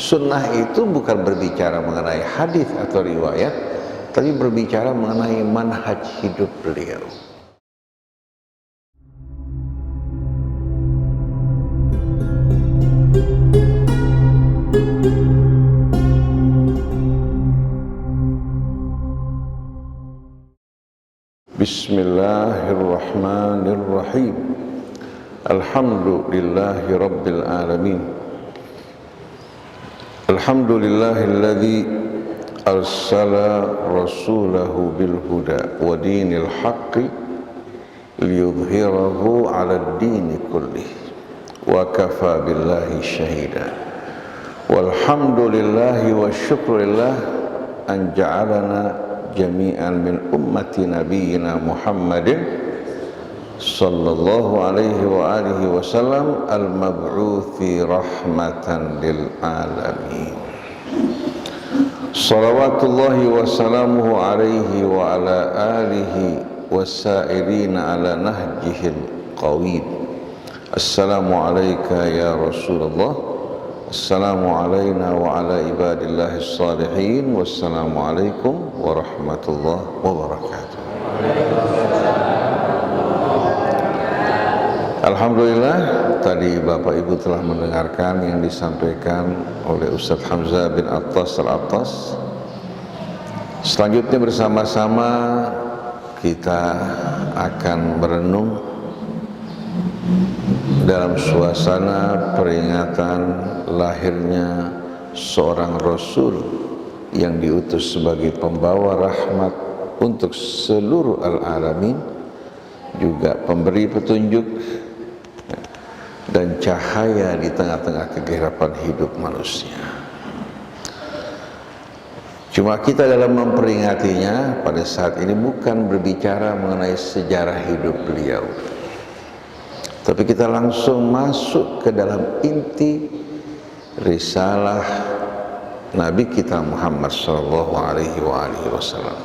sunnah itu bukan berbicara mengenai hadis atau riwayat, tapi berbicara mengenai manhaj hidup beliau. Bismillahirrahmanirrahim. Alhamdulillahi rabbil alamin. Alhamdulillahilladzi arsala rasulahu bil huda wa dinil haqqi liyudhhirahu 'alad dini kullih wa kafa billahi syahida. Walhamdulillahi wa syukrulillah an ja'alana jami'an min ummati nabiyyina Muhammadin sallallahu alaihi wa alihi wasallam al-mab'uthi rahmatan lil alamin. Salawatullahi wa salamuhu alaihi wa ala alihi wasairina ala nahjihil qawid. Assalamu alayka ya Rasulullah. Assalamu alayna wa ala ibadillahis salihin. Wassalamu alaikum warahmatullahi wabarakatuh. Alhamdulillah, tadi Bapak Ibu telah mendengarkan yang disampaikan oleh Ustadz Hamzah bin Attas Al-Attas. Selanjutnya bersama-sama kita akan merenung dalam suasana peringatan lahirnya seorang Rasul yang diutus sebagai pembawa rahmat untuk seluruh al-alamin, juga pemberi petunjuk dan cahaya di tengah-tengah kegelapan hidup manusia. Cuma kita dalam memperingatinya pada saat ini bukan berbicara mengenai sejarah hidup beliau, tapi kita langsung masuk ke dalam inti risalah Nabi kita Muhammad sallallahu alaihi wasallam.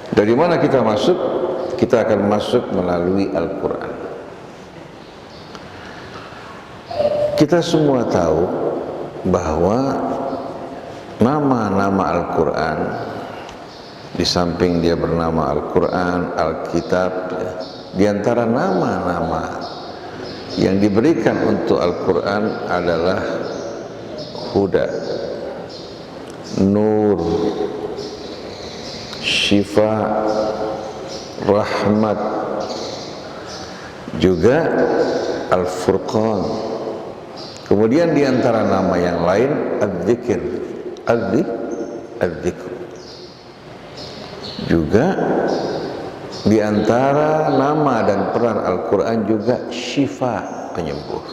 Dari mana kita masuk? Kita akan masuk melalui Al-Quran. Kita semua tahu bahwa nama-nama Al-Quran, di samping dia bernama Al-Quran, Alkitab, di antara nama-nama yang diberikan untuk Al-Quran adalah Huda, Nur, Syifa, Rahmat, juga Al-Furqan. Kemudian di antara nama yang lain Adz-Dzikr, Adz-Dzikr. Juga di antara nama dan peran Al-Quran juga Syifa, penyembuh.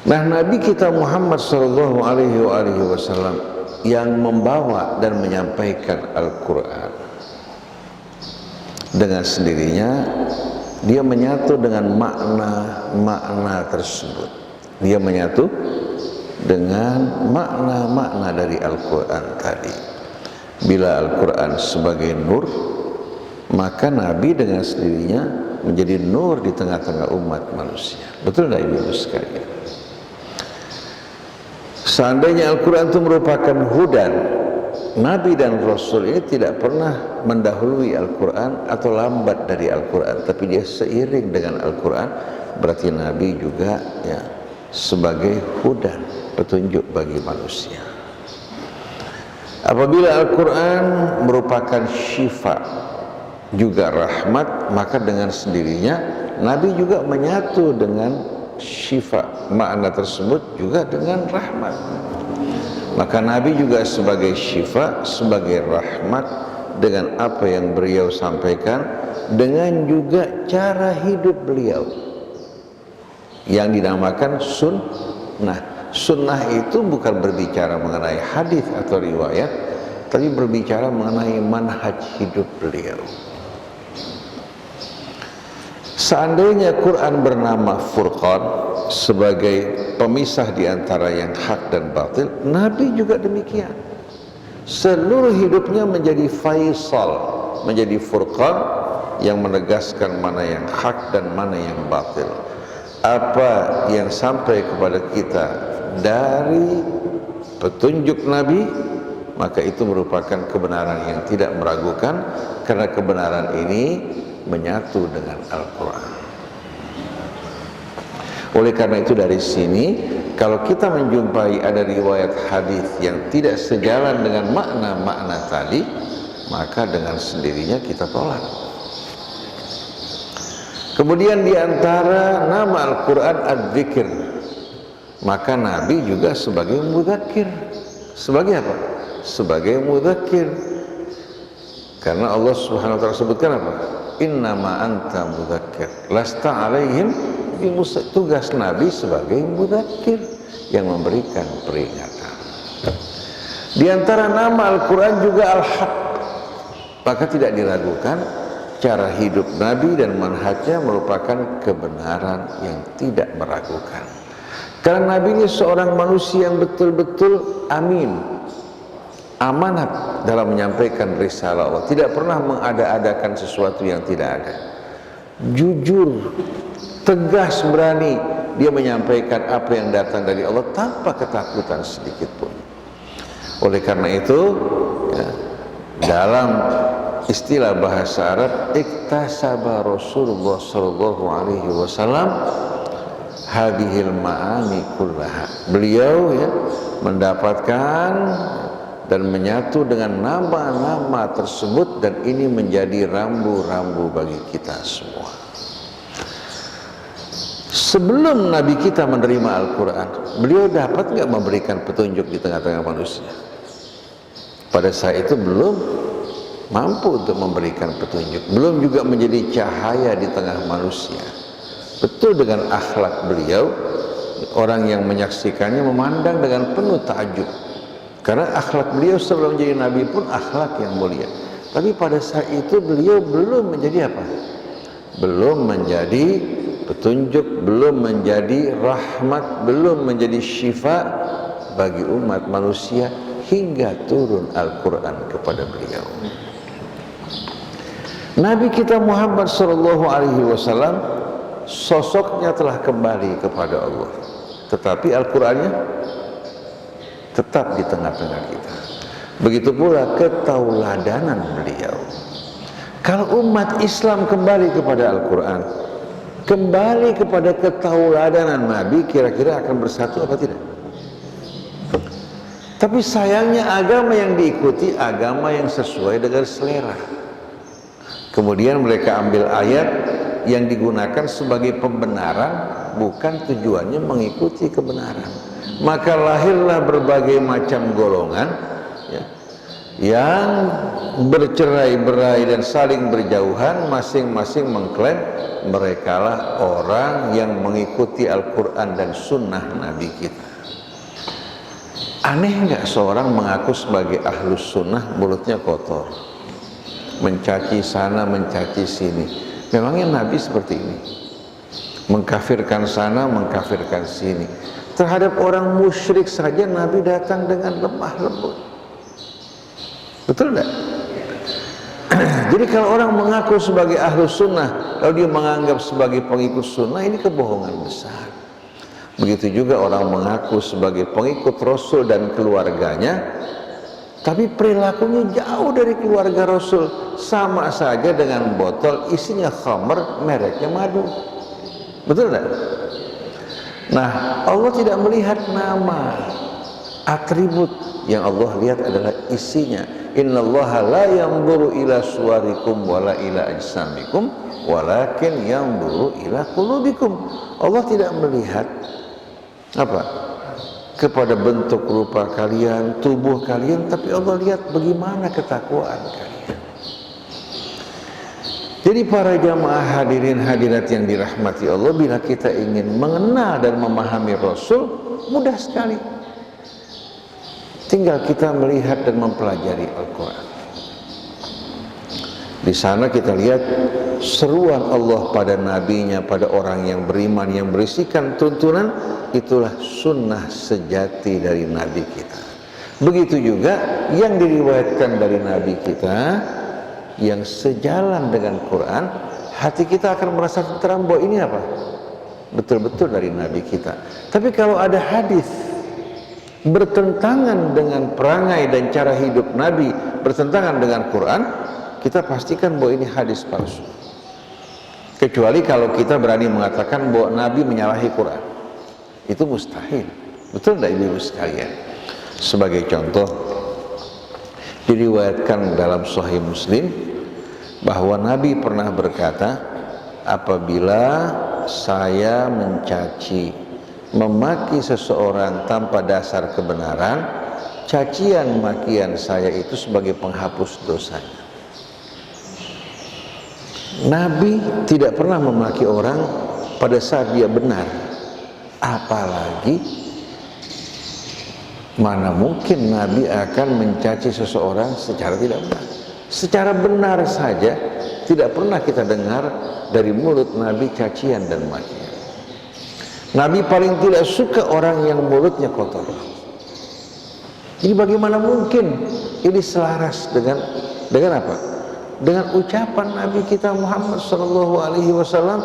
Nah, Nabi kita Muhammad sallallahu alaihi wasallam yang membawa dan menyampaikan Al-Quran, dengan sendirinya dia menyatu dengan makna-makna tersebut. Dia menyatu dengan makna-makna dari Al-Quran tadi. Bila Al-Quran sebagai nur, maka Nabi dengan sendirinya menjadi nur di tengah-tengah umat manusia. Betul tidak Ibu sekalian? Seandainya Al-Quran itu merupakan hudan, Nabi dan Rasul ini tidak pernah mendahului Al-Quran atau lambat dari Al-Quran, tapi dia seiring dengan Al-Quran. Berarti Nabi juga ya sebagai hudan, petunjuk bagi manusia. Apabila Al-Quran merupakan syifa, juga rahmat, maka dengan sendirinya Nabi juga menyatu dengan syifa, makna tersebut juga dengan rahmat. Maka Nabi juga sebagai syifa, sebagai rahmat dengan apa yang beliau sampaikan, dengan juga cara hidup beliau yang dinamakan sunnah. Sunnah itu bukan berbicara mengenai hadis atau riwayat, tapi berbicara mengenai manhaj hidup beliau. Seandainya Quran bernama Furqan sebagai pemisah di antara yang hak dan batil, Nabi juga demikian. Seluruh hidupnya menjadi faisal, menjadi Furqan yang menegaskan mana yang hak dan mana yang batil. apa yang sampai kepada kita dari petunjuk Nabi, maka itu merupakan kebenaran yang tidak meragukan, karena kebenaran ini menyatu dengan Al-Quran. Oleh karena itu dari sini, kalau kita menjumpai ada riwayat hadis yang tidak sejalan dengan makna-makna tadi, maka dengan sendirinya kita tolak. Kemudian diantara nama Al-Quran Ad-Dzikr, maka Nabi juga sebagai mudzakir. Sebagai apa? Sebagai mudzakir. Karena Allah Subhanahu wa taala sebutkan apa? Innama anta mudzakir lasta alaihim bimusaitir. Tugas Nabi sebagai mudzakir yang memberikan peringatan. Di antara nama Al-Quran juga Al-Haq. Maka tidak diragukan cara hidup Nabi dan manhajnya merupakan kebenaran yang tidak meragukan. Karena Nabi ini seorang manusia yang betul-betul amin, amanat dalam menyampaikan risalah Allah. Tidak pernah mengada-adakan sesuatu yang tidak ada. Jujur, tegas, berani dia menyampaikan apa yang datang dari Allah tanpa ketakutan sedikit pun. Oleh karena itu, ya, dalam istilah bahasa Arab, iktasaba Rasulullah sallallahu alaihi wasallam hadhil ma'ani kullaha. Beliau ya mendapatkan dan menyatu dengan nama-nama tersebut, dan ini menjadi rambu-rambu bagi kita semua. Sebelum Nabi kita menerima Al-Quran, beliau dapat nggak memberikan petunjuk di tengah-tengah manusia? Pada saat itu belum mampu untuk memberikan petunjuk, belum juga menjadi cahaya di tengah manusia. Betul, dengan akhlak beliau, orang yang menyaksikannya memandang dengan penuh takjub, karena akhlak beliau sebelum menjadi Nabi pun akhlak yang mulia. Tapi pada saat itu beliau belum menjadi apa? Belum menjadi petunjuk, belum menjadi rahmat, belum menjadi syifa bagi umat manusia hingga turun Al-Quran kepada beliau. Nabi kita Muhammad sallallahu alaihi wasallam sosoknya telah kembali kepada Allah, tetapi Al-Qurannya tetap di tengah-tengah kita. Begitu pula ketauladanan beliau. Kalau umat Islam kembali kepada Al-Quran, kembali kepada ketauladanan Nabi, kira-kira akan bersatu apa tidak? Tapi sayangnya agama yang diikuti agama yang sesuai dengan selera. Kemudian mereka ambil ayat yang digunakan sebagai pembenaran, bukan tujuannya mengikuti kebenaran. Maka lahirlah berbagai macam golongan ya, yang bercerai-berai dan saling berjauhan, masing-masing mengklaim merekalah orang yang mengikuti Al-Quran dan sunnah Nabi kita. Aneh nggak seorang mengaku sebagai ahlus sunnah, mulutnya kotor, mencaci sana, mencaci sini. Memangnya Nabi seperti ini? Mengkafirkan sana, mengkafirkan sini. Terhadap orang musyrik saja Nabi datang dengan lemah lembut. Betul enggak? Jadi kalau orang mengaku sebagai ahlus sunnah, lalu dia menganggap sebagai pengikut sunnah, ini kebohongan besar. Begitu juga orang mengaku sebagai pengikut Rasul dan keluarganya, tapi perilakunya jauh dari keluarga Rasul, sama saja dengan botol isinya khamr, mereknya madu. Betul tidak? Nah, Allah tidak melihat nama, atribut. Yang Allah lihat adalah isinya. Innallaha la yanzuru ila suwarikum wala ila ajsamikum walakin yanzuru ila qulubikum. Allah tidak melihat apa? Kepada bentuk rupa kalian, tubuh kalian, tapi Allah lihat bagaimana ketakwaan kalian. Jadi para jamaah hadirin hadirat yang dirahmati Allah, bila kita ingin mengenal dan memahami Rasul, mudah sekali. Tinggal kita melihat dan mempelajari Al-Quran. Di sana kita lihat seruan Allah pada nabinya, pada orang yang beriman, yang berisikan tuntunan. Itulah sunnah sejati dari Nabi kita. Begitu juga yang diriwayatkan dari Nabi kita, yang sejalan dengan Quran, hati kita akan merasa tenteram bahwa ini apa? betul-betul dari Nabi kita. Tapi kalau ada hadis bertentangan dengan perangai dan cara hidup Nabi, bertentangan dengan Quran, kita pastikan bahwa ini hadis palsu. Kecuali kalau kita berani mengatakan bahwa Nabi menyalahi Quran, itu mustahil. Betul tidak ibu-ibu sekalian? Sebagai contoh, diriwayatkan dalam Sahih Muslim bahwa Nabi pernah berkata, apabila saya mencaci, memaki seseorang tanpa dasar kebenaran, cacian makian saya itu sebagai penghapus dosanya. Nabi tidak pernah memaki orang pada saat dia benar, apalagi mana mungkin Nabi akan mencaci seseorang secara tidak benar. Secara benar saja tidak pernah kita dengar dari mulut Nabi cacian dan makian. Nabi paling tidak suka orang yang mulutnya kotor. Jadi bagaimana mungkin ini selaras dengan apa? Dengan ucapan Nabi kita Muhammad sallallahu alaihi wasallam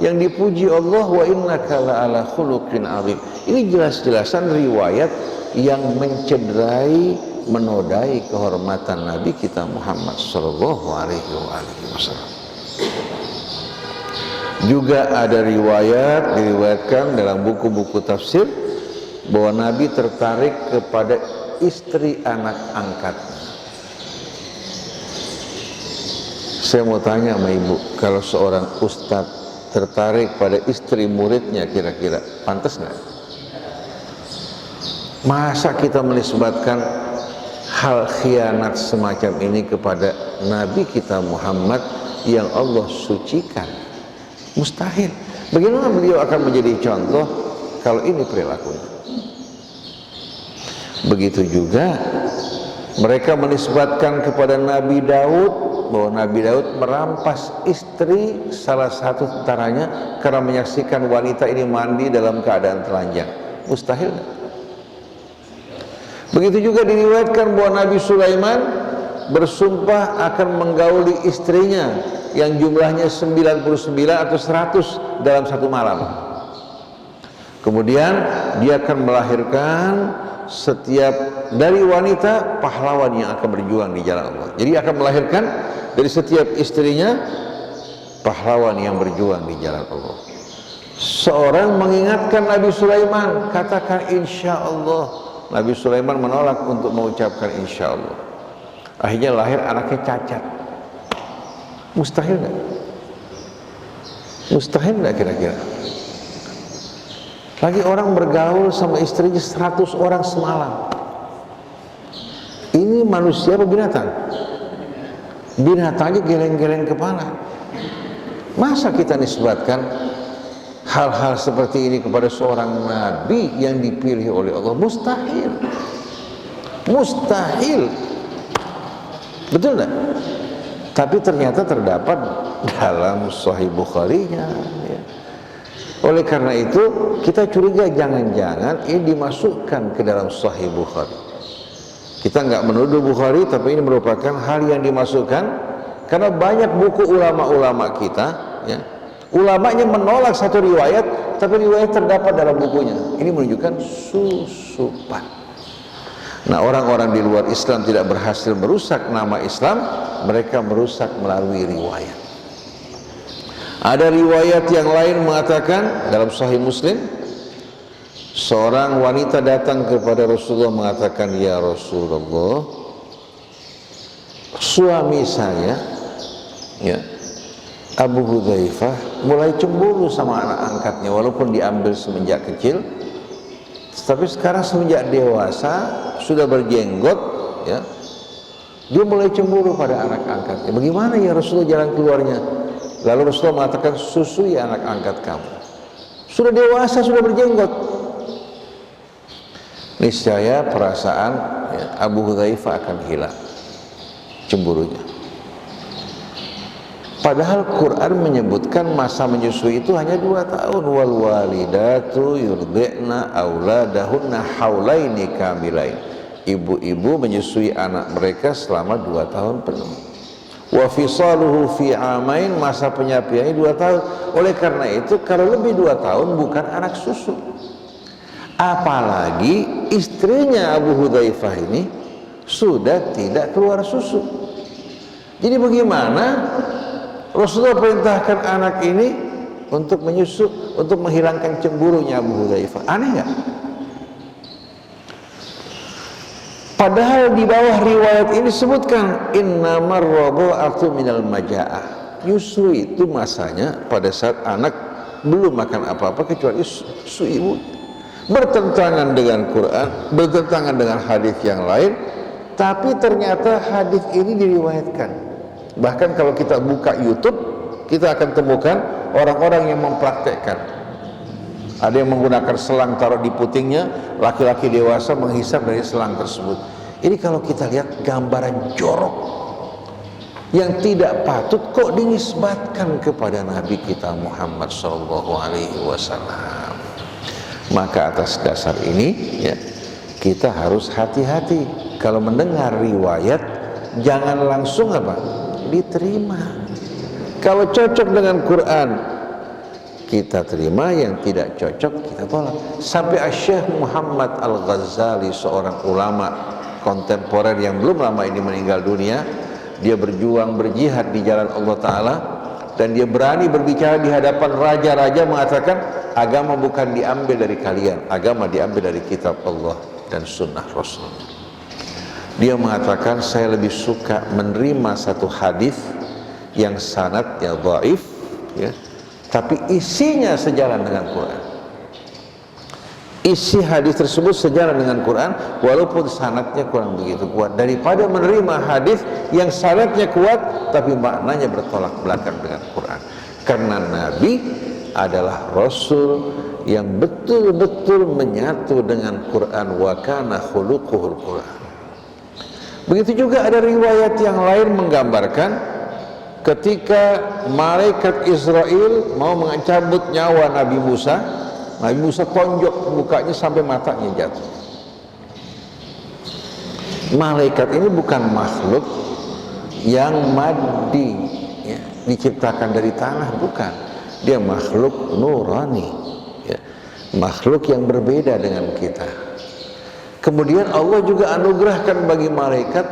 yang dipuji Allah, wa innaka la'ala khuluqin 'adzim. Ini jelas-jelasan riwayat yang mencederai, menodai kehormatan Nabi kita Muhammad sallallahu alaihi wasallam. Juga ada diriwayatkan dalam buku-buku tafsir bahwa Nabi tertarik kepada istri anak angkatnya. Saya mau tanya sama ibu, kalau seorang ustadz tertarik pada istri muridnya, kira-kira pantas nggak? Masa kita menisbatkan hal khianat semacam ini kepada Nabi kita Muhammad yang Allah sucikan? Mustahil. Bagaimana beliau akan menjadi contoh kalau ini perilakunya? Begitu juga mereka menisbatkan kepada Nabi Daud bahwa Nabi Daud merampas istri salah satu tentaranya karena menyaksikan wanita ini mandi dalam keadaan telanjang. Mustahil. Begitu juga diriwayatkan bahwa Nabi Sulaiman bersumpah akan menggauli istrinya yang jumlahnya 99 atau 100 dalam satu malam. Kemudian dia akan melahirkan setiap dari wanita pahlawan yang akan berjuang di jalan Allah. Jadi akan melahirkan dari setiap istrinya pahlawan yang berjuang di jalan Allah. Seorang mengingatkan Nabi Sulaiman, katakan insya Allah. Nabi Sulaiman menolak untuk mengucapkan insya Allah. Akhirnya lahir anaknya cacat. Mustahil nggak? Mustahil nggak kira-kira? Lagi orang bergaul sama istrinya 100 orang semalam. Ini manusia apa binatang? Binatangnya geleng-geleng kepala. Masa kita nisbatkan hal-hal seperti ini kepada seorang nabi yang dipilih oleh Allah? Mustahil. Mustahil. Betul tak? Tapi ternyata terdapat dalam Sahih Bukhari-nya. Ya. Oleh karena itu kita curiga jangan-jangan ini dimasukkan ke dalam Sahih Bukhari. Kita nggak menuduh Bukhari, tapi ini merupakan hal yang dimasukkan karena banyak buku ulama-ulama kita, ya, ulamanya menolak satu riwayat, tapi riwayat terdapat dalam bukunya. Ini menunjukkan susupan. Nah, orang-orang di luar Islam tidak berhasil merusak nama Islam, mereka merusak melalui riwayat. Ada riwayat yang lain mengatakan dalam Sahih Muslim, seorang wanita datang kepada Rasulullah mengatakan, ya Rasulullah, suami saya, ya, Abu Hudzaifah mulai cemburu sama anak angkatnya, walaupun diambil semenjak kecil, tapi sekarang semenjak dewasa sudah berjenggot, ya, dia mulai cemburu pada anak angkatnya. Bagaimana ya Rasulullah jalan keluarnya? Lalu Rasulullah mengatakan, susui anak angkat kamu. Sudah dewasa, sudah berjenggot. Niscaya perasaan, ya, Abu Hudzaifah akan hilang cemburunya. Padahal Quran menyebutkan masa menyusui itu hanya 2 tahun. Wal walidatu yurdi'na auladahunna haulaini kamilain. Ibu-ibu menyusui anak mereka selama 2 tahun penuh. Wa fisaluhu fi amain, masa penyapiannya 2 tahun. Oleh karena itu kalau lebih 2 tahun bukan anak susu. Apalagi istrinya Abu Hudzaifah ini sudah tidak keluar susu. Jadi bagaimana Rasulullah perintahkan anak ini untuk menyusu, untuk menghilangkan cemburunya Abu Hudzaifah? Aneh nggak? Padahal di bawah riwayat ini disebutkan innamar radha'atu minal maja'ah. Nyusu itu masanya pada saat anak belum makan apa-apa kecuali susu ibu. Bertentangan dengan Quran, bertentangan dengan hadis yang lain, tapi ternyata hadis ini diriwayatkan. Bahkan kalau kita buka YouTube, kita akan temukan orang-orang yang mempraktekkan. Ada yang menggunakan selang taruh di putingnya, laki-laki dewasa menghisap dari selang tersebut. Ini kalau kita lihat gambaran jorok yang tidak patut kok dinisbatkan kepada Nabi kita Muhammad SAW. Maka atas dasar ini ya, kita harus hati-hati kalau mendengar riwayat, jangan langsung diterima. Kalau cocok dengan Quran kita terima, yang tidak cocok kita tolak. Sampai Syekh Muhammad Al-Ghazali, seorang ulama kontemporer yang belum lama ini meninggal dunia, dia berjuang berjihad di jalan Allah Ta'ala, dan dia berani berbicara di hadapan raja-raja mengatakan agama bukan diambil dari kalian, agama diambil dari kitab Allah dan sunnah Rasul. Dia mengatakan saya lebih suka menerima satu hadis yang sanadnya dhaif ya, tapi isinya sejalan dengan Quran. Isi hadis tersebut sejalan dengan Quran walaupun sanadnya kurang begitu kuat, daripada menerima hadis yang sanadnya kuat tapi maknanya bertolak belakang dengan Quran. Karena Nabi adalah Rasul yang betul-betul menyatu dengan Quran, wa kana khuluquhul Quran. Begitu juga ada riwayat yang lain menggambarkan ketika malaikat Israel mau mencabut nyawa Nabi Musa, Nabi Musa tonjok mukanya sampai matanya jatuh. Malaikat ini bukan makhluk yang maddi ya, diciptakan dari tanah, bukan. Dia makhluk nurani ya, makhluk yang berbeda dengan kita. Kemudian Allah juga anugerahkan bagi malaikat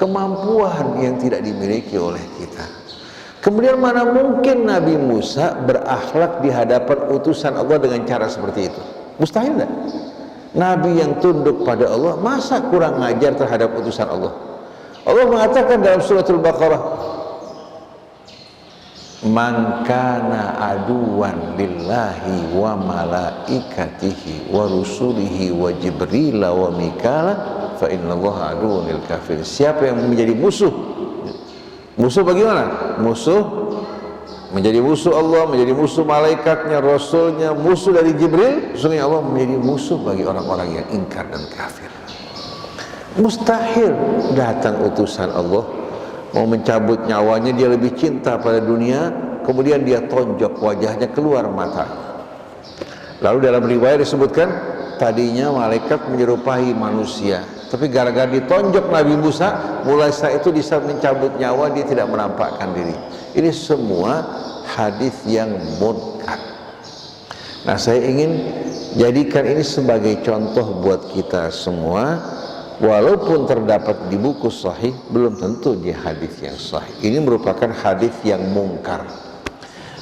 kemampuan yang tidak dimiliki oleh kita. Kemudian mana mungkin Nabi Musa berakhlak di hadapan utusan Allah dengan cara seperti itu? Mustahil tidak? Nabi yang tunduk pada Allah masa kurang ngajar terhadap utusan Allah? Allah mengatakan dalam suratul Baqarah, man kana aduwan lillahi wa malaikatihi wa rusulihi wa jibril wa mikala fa innallaha aduwwun lil kafir. Siapa yang menjadi musuh? Musuh bagaimana? Musuh menjadi musuh Allah, menjadi musuh malaikatnya, rasulnya, musuh dari Jibril. Sesungguhnya Allah menjadi musuh bagi orang-orang yang ingkar dan kafir. Mustahil datang utusan Allah mau mencabut nyawanya, dia lebih cinta pada dunia, kemudian dia tonjok wajahnya, keluar mata. Lalu dalam riwayat disebutkan tadinya malaikat menyerupai manusia, tapi gara-gara ditonjok Nabi Musa, mulai saat itu bisa mencabut nyawa, dia tidak menampakkan diri. Ini semua hadis yang munkar. Nah, saya ingin jadikan ini sebagai contoh buat kita semua. Walaupun terdapat di buku sahih, belum tentu di hadis yang sahih. Ini merupakan hadis yang mungkar.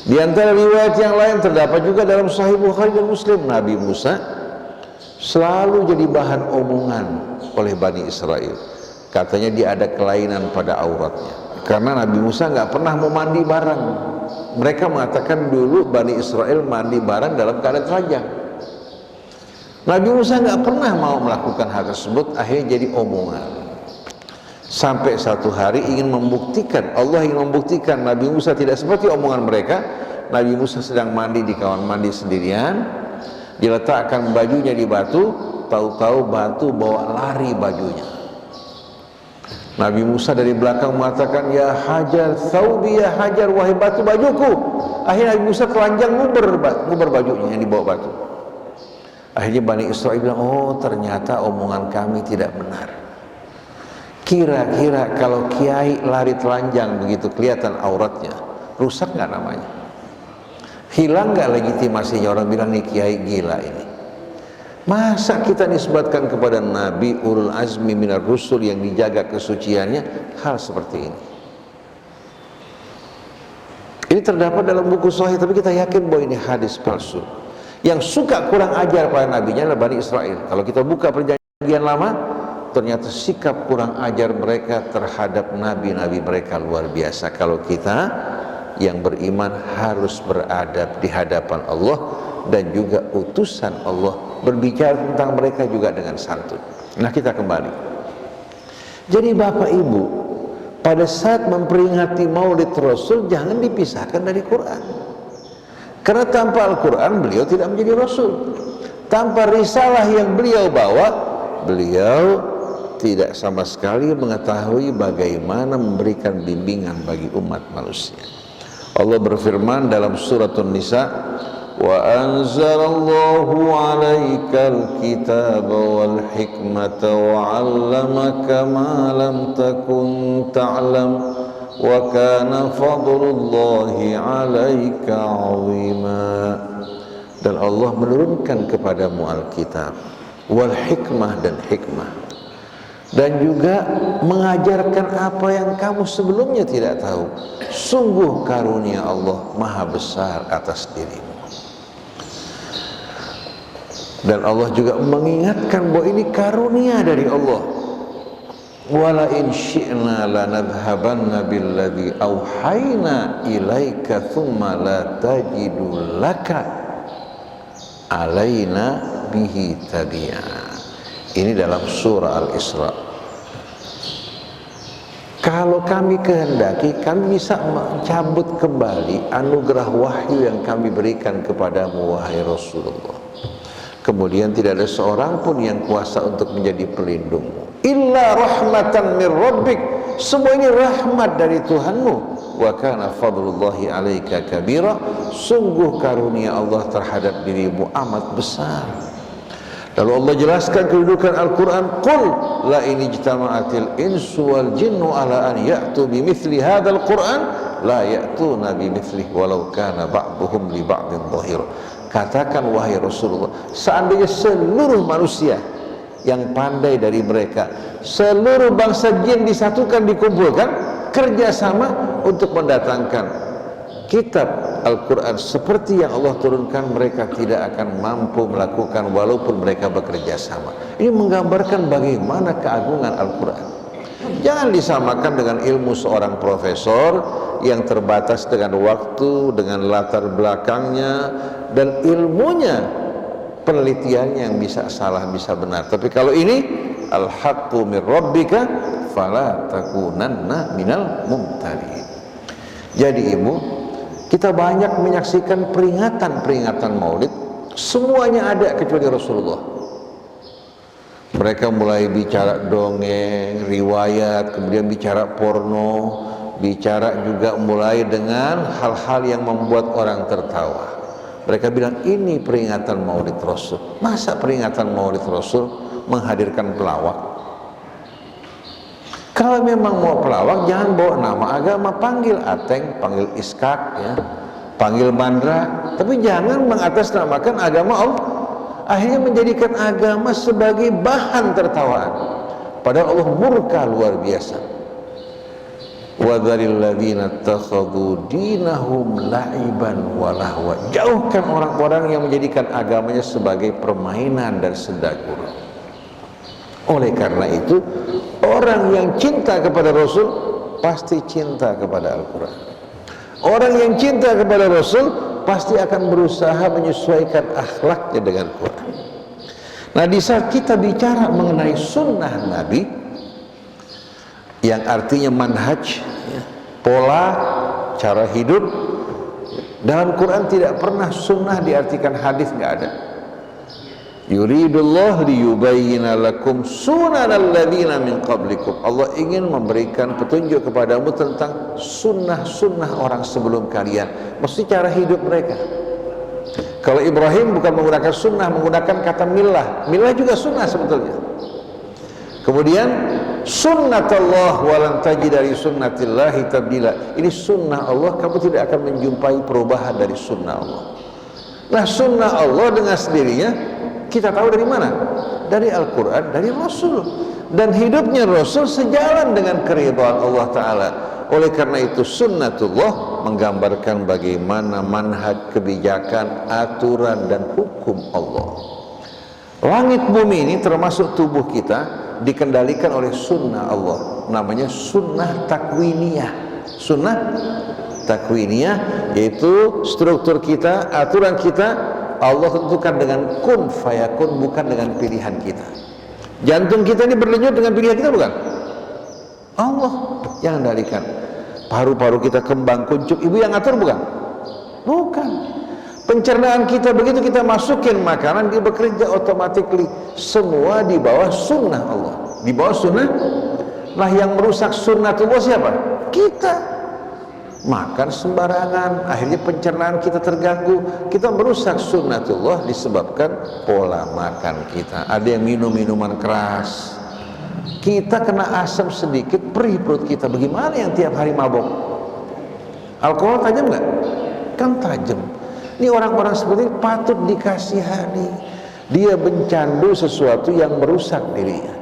Di antara riwayat yang lain terdapat juga dalam Sahih Bukhari dan Muslim, Nabi Musa selalu jadi bahan omongan oleh Bani Israel. Katanya dia ada kelainan pada auratnya, karena Nabi Musa nggak pernah mau mandi bareng. Mereka mengatakan dulu Bani Israel mandi bareng dalam keadaan telanjang. Nabi Musa nggak pernah mau melakukan hal tersebut, akhirnya jadi omongan. Sampai satu hari ingin membuktikan, Allah ingin membuktikan Nabi Musa tidak seperti omongan mereka. Nabi Musa sedang mandi di kamar mandi sendirian, diletakkan bajunya di batu, tahu-tahu batu bawa lari bajunya. Nabi Musa dari belakang mengatakan, ya Hajar, thawbi ya Hajar, wahai batu bajuku. Akhirnya Nabi Musa telanjang nguber bajunya yang dibawa batu. Akhirnya Bani Israel bilang, oh ternyata omongan kami tidak benar. Kira-kira kalau kiai lari telanjang begitu kelihatan auratnya, rusak nggak namanya? Hilang nggak legitimasinya, orang bilang nih kiai gila ini. Masa kita nisbatkan kepada Nabi ulul azmi minar rusul yang dijaga kesuciannya hal seperti ini? Ini terdapat dalam buku Sahih, tapi kita yakin bahwa ini hadis palsu. Yang suka kurang ajar pada nabinya adalah Bani Israel. Kalau kita buka perjanjian lama, ternyata sikap kurang ajar mereka terhadap nabi-nabi mereka luar biasa. Kalau kita yang beriman harus beradab di hadapan Allah dan juga utusan Allah, berbicara tentang mereka juga dengan santun. Nah, kita kembali. Jadi Bapak Ibu, pada saat memperingati Maulid Rasul jangan dipisahkan dari Quran. Karena tanpa Al-Quran beliau tidak menjadi Rasul. Tanpa risalah yang beliau bawa, beliau tidak sama sekali mengetahui bagaimana memberikan bimbingan bagi umat manusia. Allah berfirman dalam surat An-Nisa, wa anzalallahu 'alaikal kitaba wal hikmata wa 'allamaka ma lam takun ta'lam wa kana fadlullahi 'alaika 'azima. Dan Allah menurunkan kepadamu Alkitab wal hikmah dan hikmah, dan juga mengajarkan apa yang kamu sebelumnya tidak tahu. Sungguh karunia Allah maha besar atas dirimu. Dan Allah juga mengingatkan bahwa ini karunia dari Allah. Wala in syi'na lanadhhabanna billadzi auhayna ilaika thumma la tajidu laka alaina bihi tabi'a. Ini dalam surah Al-Isra. Kalau kami kehendaki, kami bisa mencabut kembali anugerah wahyu yang kami berikan kepadamu, wahai Rasulullah. Kemudian tidak ada seorang pun yang kuasa untuk menjadi pelindungmu. Illa rahmatan min rabbik. Semua ini rahmat dari Tuhanmu. Wa kana fadlullahi 'alaika kabira. Sungguh karunia Allah terhadap dirimu amat besar. Lalu Allah jelaskan kedudukan Al-Quran. Qul la in ijtama'atil insu wal jinnu ala an ya'tu bimithli hadzal Qur'an la ya'tuna bimithlihi walau kana ba'duhum li ba'din dhahir. Katakan wahai Rasulullah, seandainya seluruh manusia yang pandai dari mereka, seluruh bangsa jin disatukan, dikumpulkan, kerjasama untuk mendatangkan kitab Al-Quran seperti yang Allah turunkan, mereka tidak akan mampu melakukan walaupun mereka bekerja sama. Ini menggambarkan bagaimana keagungan Al-Quran. Jangan disamakan dengan ilmu seorang profesor yang terbatas dengan waktu, dengan latar belakangnya, dan ilmunya, penelitiannya yang bisa salah, bisa benar. Tapi kalau ini, al-haqqu min rabbika fala takunanna minal mumtarin. Jadi Ibu, kita banyak menyaksikan peringatan-peringatan Maulid, semuanya ada kecuali Rasulullah. Mereka mulai bicara dongeng, riwayat, kemudian bicara porno, bicara juga mulai dengan hal-hal yang membuat orang tertawa. Mereka bilang ini peringatan Maulid Rasul. Masa peringatan Maulid Rasul menghadirkan pelawak? Kalau memang mau pelawak, jangan bawa nama agama, panggil Ateng, panggil Iskak, ya, panggil Mandra, tapi jangan mengatasnamakan agama Allah. Akhirnya menjadikan agama sebagai bahan tertawaan. Padahal Allah murka luar biasa. Wa dzaril ladzina ittakhadhu dinahum la'iban wa lahwa. Jauhkan orang-orang yang menjadikan agamanya sebagai permainan dan sedagur. Oleh karena itu, orang yang cinta kepada Rasul pasti cinta kepada Al-Quran. Orang yang cinta kepada Rasul pasti akan berusaha menyesuaikan akhlaknya dengan Quran. Nah, di saat kita bicara mengenai sunnah Nabi, yang artinya manhaj, pola, cara hidup, dalam Quran tidak pernah sunnah diartikan hadis, nggak ada. Yuridullah liyubayyina lakum sunanal ladzina min qablikum. Allah ingin memberikan petunjuk kepadamu tentang sunnah-sunnah orang sebelum kalian, mesti cara hidup mereka. Kalau Ibrahim bukan menggunakan sunnah, menggunakan kata millah. Millah juga sunnah sebetulnya. Kemudian Sunnatullah walan tajida li sunnatillahi tabdila. Ini sunnah Allah, kamu tidak akan menjumpai perubahan dari sunnah Allah. Nah, sunnah Allah dengan sendirinya kita tahu dari mana? Dari Al-Quran, dari Rasul. Dan hidupnya Rasul sejalan dengan keridhaan Allah Ta'ala. Oleh karena itu sunnatullah menggambarkan bagaimana manhaj, kebijakan, aturan dan hukum Allah. Langit bumi ini termasuk tubuh kita dikendalikan oleh sunnah Allah. Namanya sunnah takwiniyah. Sunnah takwiniyah yaitu struktur kita, aturan kita Allah tentukan dengan kun fayakun, bukan dengan pilihan kita. Jantung kita ini berdenyut dengan pilihan kita bukan? Allah yang kendalikan. Paru-paru kita kembang kuncup, ibu yang ngatur bukan? Bukan. Pencernaan kita begitu kita masukin makanan, dia bekerja otomatis. Semua di bawah sunnah Allah. Di bawah sunnah. Nah, yang merusak sunnatullah siapa? Kita. Makan sembarangan, akhirnya pencernaan kita terganggu. Kita merusak sunnatullah disebabkan pola makan kita. Ada yang minum minuman keras, kita kena asam sedikit, perih perut kita. Bagaimana yang tiap hari mabok? Alkohol tajam nggak? Kan tajam. Ini orang-orang seperti ini patut dikasihani. Dia mencandu sesuatu yang merusak dirinya.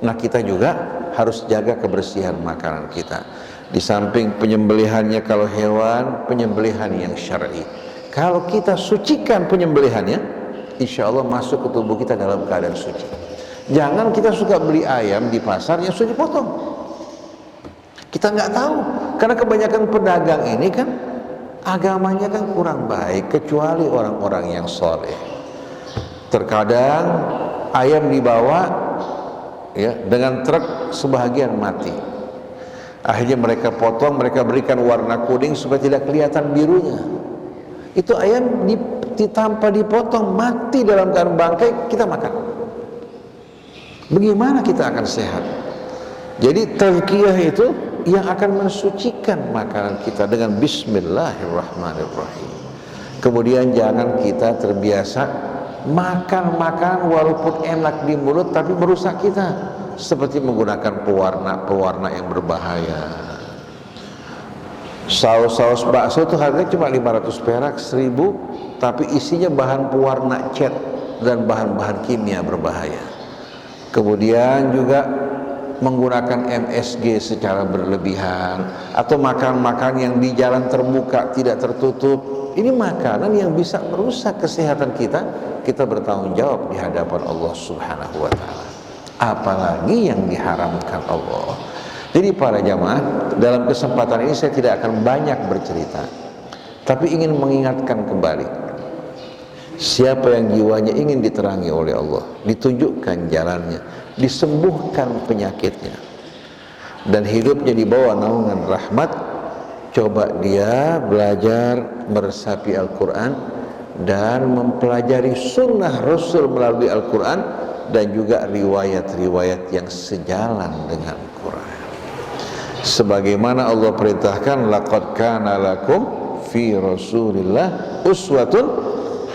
Nah, kita juga harus jaga kebersihan makanan kita. Di samping penyembelihannya kalau hewan, penyembelihan yang syar'i. Kalau kita sucikan penyembelihannya, insya Allah masuk ke tubuh kita dalam keadaan suci. Jangan kita suka beli ayam di pasar yang sudah dipotong. Kita nggak tahu, karena kebanyakan pedagang ini kan agamanya kan kurang baik, kecuali orang-orang yang soleh. Terkadang ayam dibawa ya dengan truk, sebahagian mati. Akhirnya mereka potong, mereka berikan warna kuning supaya tidak kelihatan birunya. Itu ayam tanpa dipotong mati dalam keadaan bangkai, kita makan. Bagaimana kita akan sehat? Jadi tazkiyah itu yang akan mensucikan makanan kita dengan bismillahirrahmanirrahim. Kemudian jangan kita terbiasa makan makanan walaupun enak di mulut tapi merusak kita. Seperti menggunakan pewarna yang berbahaya. Saus bakso itu harganya cuma 500 perak, 1000, tapi isinya bahan pewarna cat dan bahan-bahan kimia berbahaya. Kemudian juga menggunakan MSG secara berlebihan, atau makan yang di jalan terbuka tidak tertutup. Ini makanan yang bisa merusak kesehatan kita. Kita bertanggung jawab di hadapan Allah Subhanahu wa Ta'ala. Apalagi yang diharamkan Allah. Jadi para jamaah, dalam kesempatan ini saya tidak akan banyak bercerita, tapi ingin mengingatkan kembali, siapa yang jiwanya ingin diterangi oleh Allah, ditunjukkan jalannya, disembuhkan penyakitnya, dan hidupnya di bawah naungan rahmat, coba dia belajar meresapi Al-Quran dan mempelajari sunnah Rasul melalui Al-Quran dan juga riwayat-riwayat yang sejalan dengan Quran. Sebagaimana Allah perintahkan, laqad kana lakum fi Rasulillah uswatun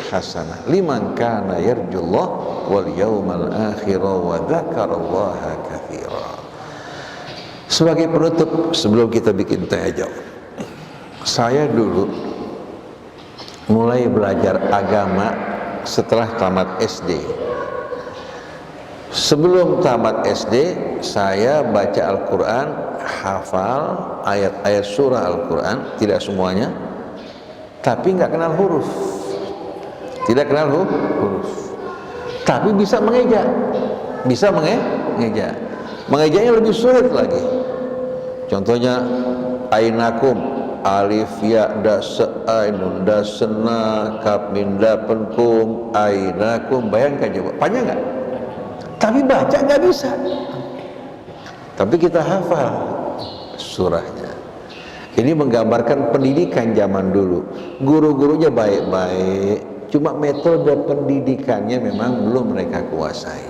hasanah liman kana yarjullah wal yawmal akhir wa dzakarallaha katsira. Sebagai penutup, sebelum kita bikin tanya jawab, saya dulu mulai belajar agama setelah tamat SD. Sebelum tamat SD, saya baca Al-Quran, hafal ayat-ayat surah Al-Quran, tidak semuanya, tapi nggak kenal huruf. Tidak kenal huruf, tapi bisa mengeja. Bisa mengeja. Mengejanya lebih sulit lagi. Contohnya, ainakum, alif ya da ainun da sena kaf min da penkum ainakum. Bayangkan coba, panjang nggak? Tapi baca nggak bisa. Tapi kita hafal surahnya. Ini menggambarkan pendidikan zaman dulu. Guru-gurunya baik-baik, cuma metode pendidikannya memang belum mereka kuasai.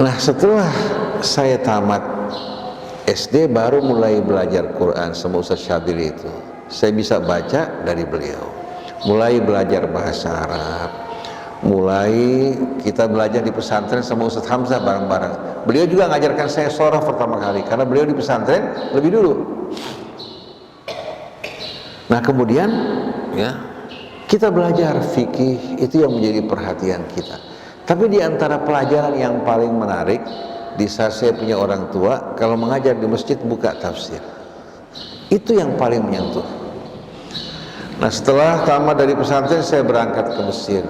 Nah, setelah saya tamat SD baru mulai belajar Quran sama Ustaz Syadili itu. Saya bisa baca dari beliau. Mulai belajar bahasa Arab, Mulai kita belajar di pesantren sama Ustadz Hamzah bareng-bareng. Beliau juga ngajarkan saya sorof pertama kali, karena beliau di pesantren lebih dulu. Nah kemudian ya kita belajar fikih, itu yang menjadi perhatian kita. Tapi di antara pelajaran yang paling menarik, di saat saya punya orang tua, kalau mengajar di masjid buka tafsir. Itu yang paling menyentuh. Nah setelah tamat dari pesantren, saya berangkat ke Mesir,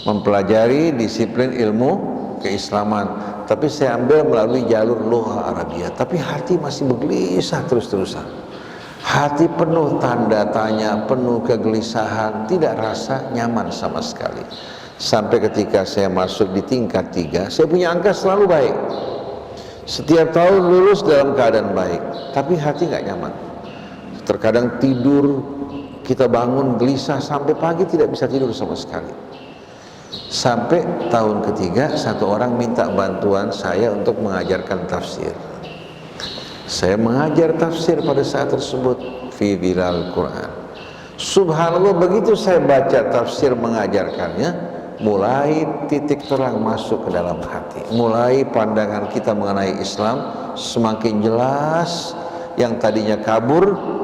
mempelajari disiplin ilmu keislaman. Tapi saya ambil melalui jalur lugha Arabia. Tapi hati masih bergelisah terus-terusan. Hati penuh tanda tanya, penuh kegelisahan, tidak rasa nyaman sama sekali. Sampai ketika saya masuk di tingkat 3, saya punya angka selalu baik. Setiap tahun lulus dalam keadaan baik, tapi hati nggak nyaman. Terkadang tidur, kita bangun gelisah sampai pagi tidak bisa tidur sama sekali. Sampai tahun ketiga, satu orang minta bantuan saya untuk mengajarkan tafsir. Saya mengajar tafsir pada saat tersebut fi Dhilal Quran. Subhanallah, begitu saya baca tafsir mengajarkannya, mulai titik terang masuk ke dalam hati. Mulai pandangan kita mengenai Islam semakin jelas, yang tadinya kabur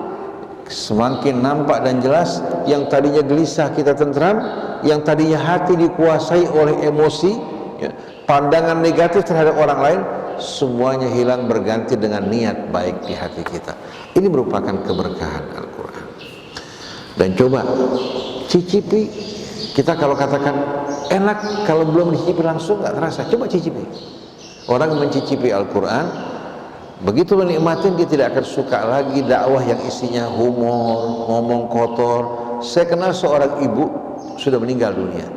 semakin nampak dan jelas, yang tadinya gelisah kita tentram, yang tadinya hati dikuasai oleh emosi, ya, pandangan negatif terhadap orang lain, semuanya hilang berganti dengan niat baik di hati kita. Ini merupakan keberkahan Al-Quran. Dan coba cicipi. Kita kalau katakan enak, kalau belum dicicipi langsung nggak terasa. Coba cicipi. Orang mencicipi Al-Quran, begitu menikmati, dia tidak akan suka lagi dakwah yang isinya humor, ngomong kotor. Saya kenal seorang ibu sudah meninggal dunia.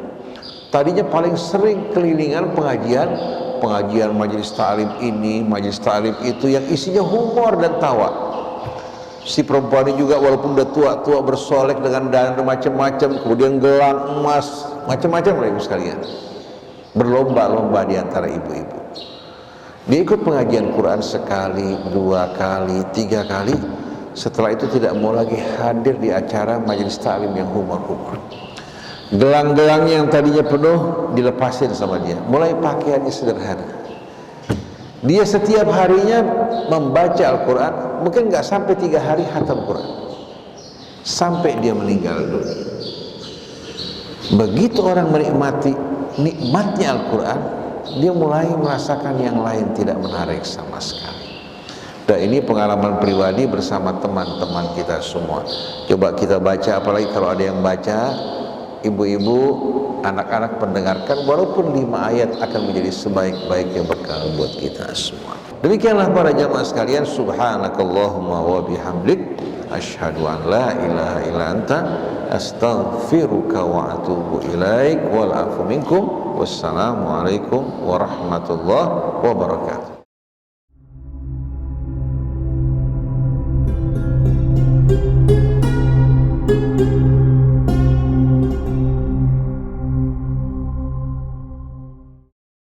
Tadinya paling sering kelilingan pengajian majelis ta'lim ini, majelis ta'lim itu, yang isinya humor dan tawa. Si perempuan ini juga walaupun udah tua-tua bersolek dengan dandan macam-macam, kemudian gelang emas, macam-macam ibu sekalian. Berlomba-lomba di antara ibu-ibu. Dia ikut pengajian Quran sekali, 2 kali, 3 kali. Setelah itu tidak mau lagi hadir di acara majelis ta'lim yang humor-humor. Gelang-gelangnya yang tadinya penuh dilepasin sama dia. Mulai pakaiannya sederhana. Dia setiap harinya membaca Al-Quran, mungkin nggak sampai 3 hari khatam Quran, sampai dia meninggal dunia. Begitu orang menikmati nikmatnya Al-Quran, dia mulai merasakan yang lain tidak menarik sama sekali. Dan ini pengalaman pribadi bersama teman-teman kita semua. Coba kita baca, apalagi kalau ada yang baca, ibu-ibu, anak-anak mendengarkan, walaupun 5 ayat akan menjadi sebaik-baiknya bekal buat kita semua. Demikianlah para jamaah sekalian, subhanakallahumma wa bihamdik, asyhadu an la ilaha illa anta, astaghfiruka wa atubu ilaik, wal afu minkum, wassalamualaikum warahmatullahi wabarakatuh.